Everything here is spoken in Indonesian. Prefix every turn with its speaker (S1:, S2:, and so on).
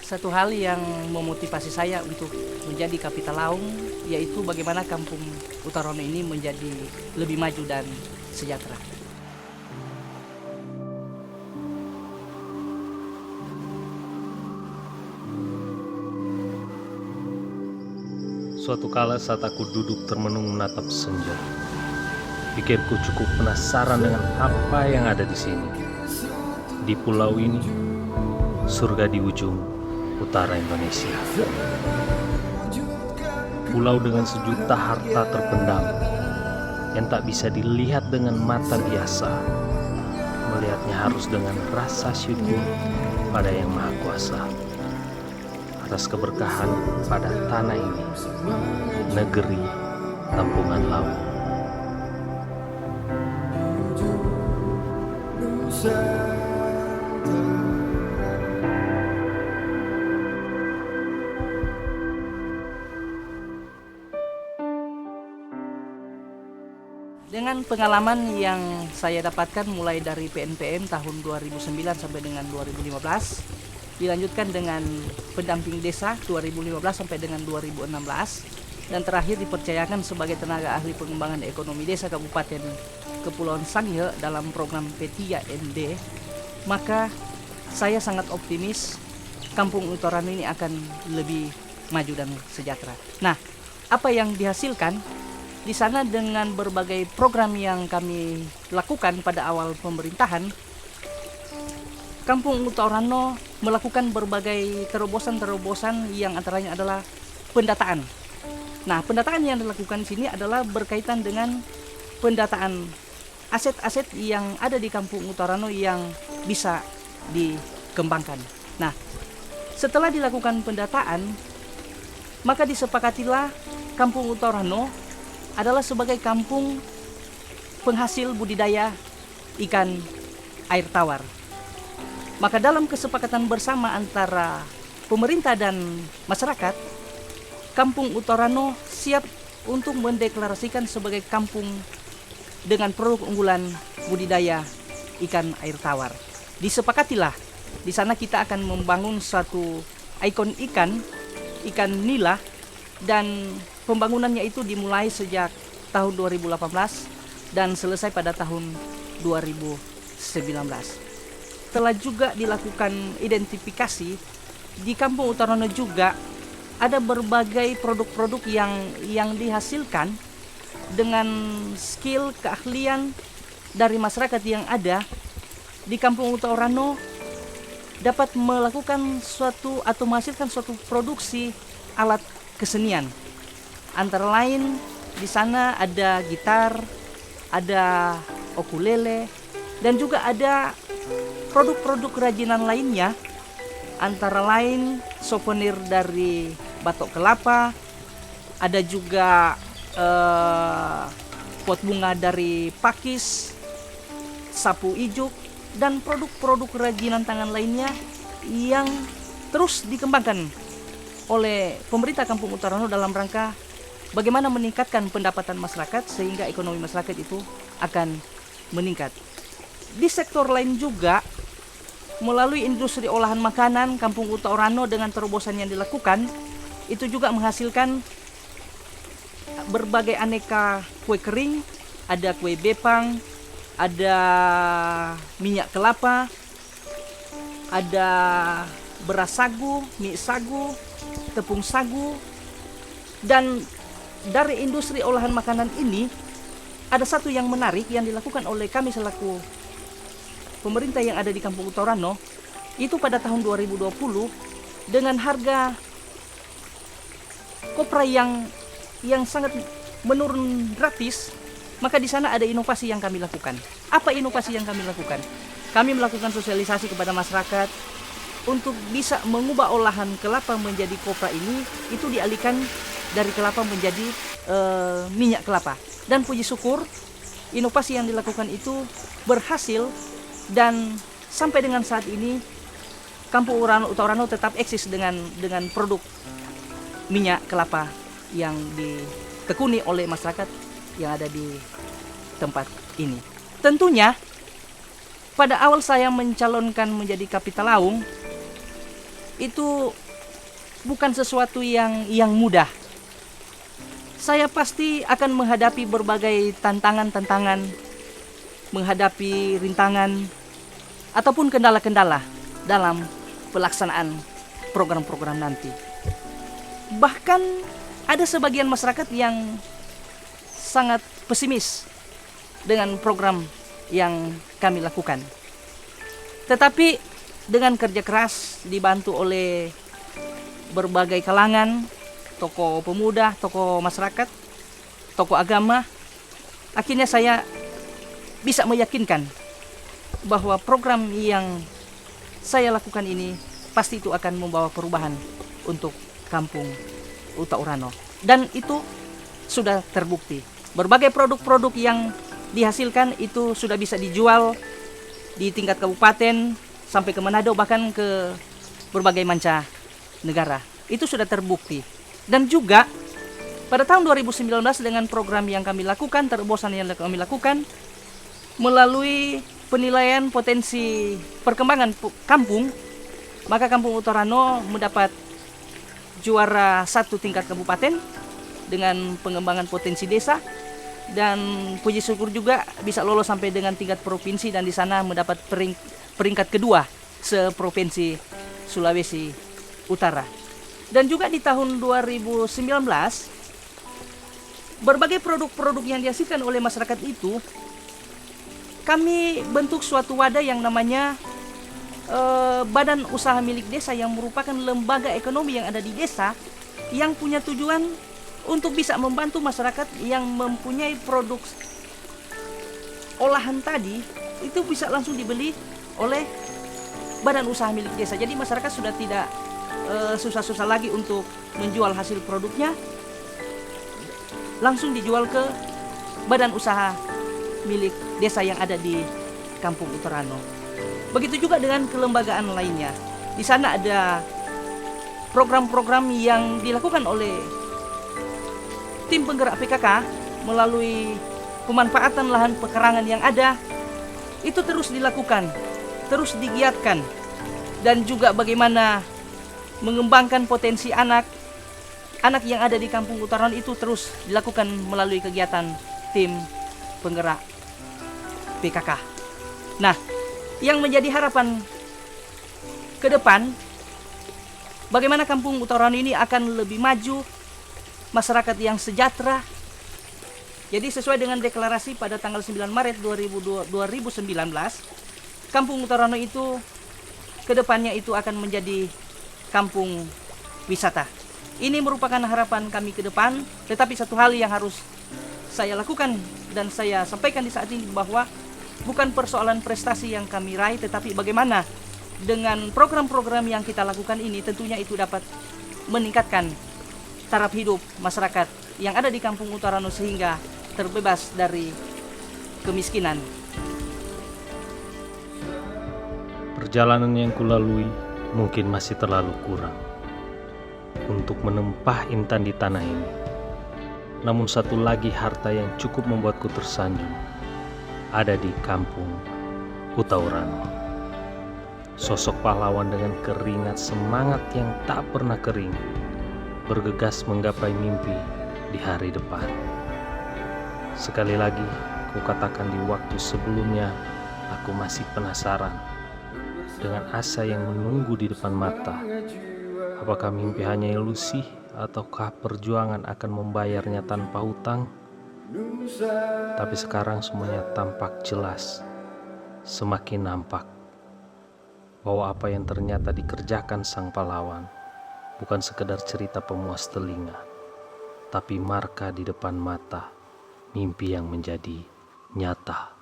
S1: Satu hal yang memotivasi saya untuk menjadi Kapitalaung yaitu bagaimana kampung Utarono ini menjadi lebih maju dan sejahtera.
S2: Suatu kala saat aku duduk termenung menatap senja, pikirku cukup penasaran dengan apa yang ada di sini. Di pulau ini, surga di ujung utara Indonesia. Pulau dengan sejuta harta terpendam yang tak bisa dilihat dengan mata biasa. Melihatnya harus dengan rasa syukur pada Yang Maha Kuasa atas keberkahan pada tanah ini, negeri tampungan laut.
S1: Dengan pengalaman yang saya dapatkan mulai dari PNPM tahun 2009 sampai dengan 2015, dilanjutkan dengan pendamping desa 2015 sampai dengan 2016, dan terakhir dipercayakan sebagai tenaga ahli pengembangan ekonomi desa Kabupaten Kepulauan Sangihe dalam program P3ND, maka saya sangat optimis Kampung Utarono ini akan lebih maju dan sejahtera. Nah, apa yang dihasilkan di sana dengan berbagai program yang kami lakukan pada awal pemerintahan, Kampung Utarono melakukan berbagai terobosan-terobosan yang antaranya adalah pendataan. Nah, pendataan yang dilakukan di sini adalah berkaitan dengan pendataan aset-aset yang ada di Kampung Utarono yang bisa dikembangkan. Nah, setelah dilakukan pendataan, maka disepakatilah Kampung Utarono adalah sebagai kampung penghasil budidaya ikan air tawar. Maka dalam kesepakatan bersama antara pemerintah dan masyarakat, Kampung Utarono siap untuk mendeklarasikan sebagai kampung dengan produk unggulan budidaya ikan air tawar. Disepakatilah di sana kita akan membangun satu ikon ikan nila, dan pembangunannya itu dimulai sejak tahun 2018 dan selesai pada tahun 2019. Telah juga dilakukan identifikasi di Kampung Utarono juga ada berbagai produk-produk yang dihasilkan dengan skill keahlian dari masyarakat yang ada di Kampung Utarono, dapat melakukan suatu atau menghasilkan suatu produksi alat kesenian. Antara lain di sana ada gitar, ada ukulele, dan juga ada produk-produk kerajinan lainnya, antara lain souvenir dari batok kelapa, ada juga pot bunga dari pakis, sapu ijuk, dan produk-produk kerajinan tangan lainnya yang terus dikembangkan oleh pemerintah Kampung Utarono dalam rangka bagaimana meningkatkan pendapatan masyarakat sehingga ekonomi masyarakat itu akan meningkat. Di sektor lain juga, melalui industri olahan makanan, Kampung Utarono dengan terobosan yang dilakukan itu juga menghasilkan berbagai aneka kue kering, ada kue bepang, ada minyak kelapa, ada beras sagu, mie sagu, tepung sagu. Dan dari industri olahan makanan ini ada satu yang menarik yang dilakukan oleh kami selaku pemerintah yang ada di Kampung Utarono, itu pada tahun 2020 dengan harga kopra yang sangat menurun gratis, maka di sana ada inovasi yang kami lakukan. Apa inovasi yang kami lakukan? Kami melakukan sosialisasi kepada masyarakat untuk bisa mengubah olahan kelapa menjadi kopra ini, itu dialihkan dari kelapa menjadi minyak kelapa. Dan puji syukur, inovasi yang dilakukan itu berhasil. Dan sampai dengan saat ini Kampung Utarono tetap eksis dengan produk minyak kelapa yang ditekuni oleh masyarakat yang ada di tempat ini. Tentunya pada awal saya mencalonkan menjadi Kapitalaung, itu bukan sesuatu yang mudah. Saya pasti akan menghadapi berbagai tantangan-tantangan, menghadapi rintangan ataupun kendala-kendala dalam pelaksanaan program-program nanti. Bahkan ada sebagian masyarakat yang sangat pesimis dengan program yang kami lakukan. Tetapi dengan kerja keras dibantu oleh berbagai kalangan, tokoh pemuda, tokoh masyarakat, tokoh agama, akhirnya saya bisa meyakinkan bahwa program yang saya lakukan ini pasti itu akan membawa perubahan untuk Kampung Utaurano. Dan itu sudah terbukti. Berbagai produk-produk yang dihasilkan itu sudah bisa dijual di tingkat kabupaten sampai ke Manado, bahkan ke berbagai manca negara. Itu sudah terbukti. Dan juga pada tahun 2019 dengan program yang kami lakukan, terobosan yang kami lakukan, melalui penilaian potensi perkembangan kampung, maka Kampung Utaurano mendapat juara 1 tingkat kabupaten dengan pengembangan potensi desa, dan puji syukur juga bisa lolos sampai dengan tingkat provinsi, dan di sana mendapat peringkat kedua seprovinsi Sulawesi Utara. Dan juga di tahun 2019 berbagai produk-produk yang dihasilkan oleh masyarakat itu kami bentuk suatu wadah yang namanya Badan Usaha Milik Desa, yang merupakan lembaga ekonomi yang ada di desa yang punya tujuan untuk bisa membantu masyarakat yang mempunyai produk olahan tadi itu bisa langsung dibeli oleh Badan Usaha Milik Desa. Jadi masyarakat sudah tidak susah-susah lagi untuk menjual hasil produknya, langsung dijual ke Badan Usaha Milik Desa yang ada di Kampung Utaurano. Begitu juga dengan kelembagaan lainnya. Di sana ada program-program yang dilakukan oleh tim penggerak PKK melalui pemanfaatan lahan pekarangan yang ada. Itu terus dilakukan, terus digiatkan, dan juga bagaimana mengembangkan potensi anak yang ada di Kampung Utaurano itu terus dilakukan melalui kegiatan tim penggerak PKK. Nah, yang menjadi harapan ke depan, bagaimana Kampung Utaurano ini akan lebih maju, masyarakat yang sejahtera. Jadi sesuai dengan deklarasi pada tanggal 9 Maret 2019, Kampung Utaurano itu kedepannya itu akan menjadi kampung wisata. Ini merupakan harapan kami ke depan, tetapi satu hal yang harus saya lakukan dan saya sampaikan di saat ini bahwa bukan persoalan prestasi yang kami raih, tetapi bagaimana dengan program-program yang kita lakukan ini tentunya itu dapat meningkatkan taraf hidup masyarakat yang ada di Kampung Utaurano sehingga terbebas dari kemiskinan.
S2: Perjalanan yang kulalui mungkin masih terlalu kurang untuk menempah intan di tanah ini. Namun satu lagi harta yang cukup membuatku tersanjung ada di Kampung Utaurano. Sosok pahlawan dengan keringat semangat yang tak pernah kering, bergegas menggapai mimpi di hari depan. Sekali lagi, kukatakan di waktu sebelumnya, aku masih penasaran dengan asa yang menunggu di depan mata. Apakah mimpi hanya ilusi ataukah perjuangan akan membayarnya tanpa hutang? Tapi sekarang semuanya tampak jelas, semakin nampak bahwa apa yang ternyata dikerjakan sang pahlawan bukan sekedar cerita pemuas telinga, tapi marka di depan mata, mimpi yang menjadi nyata.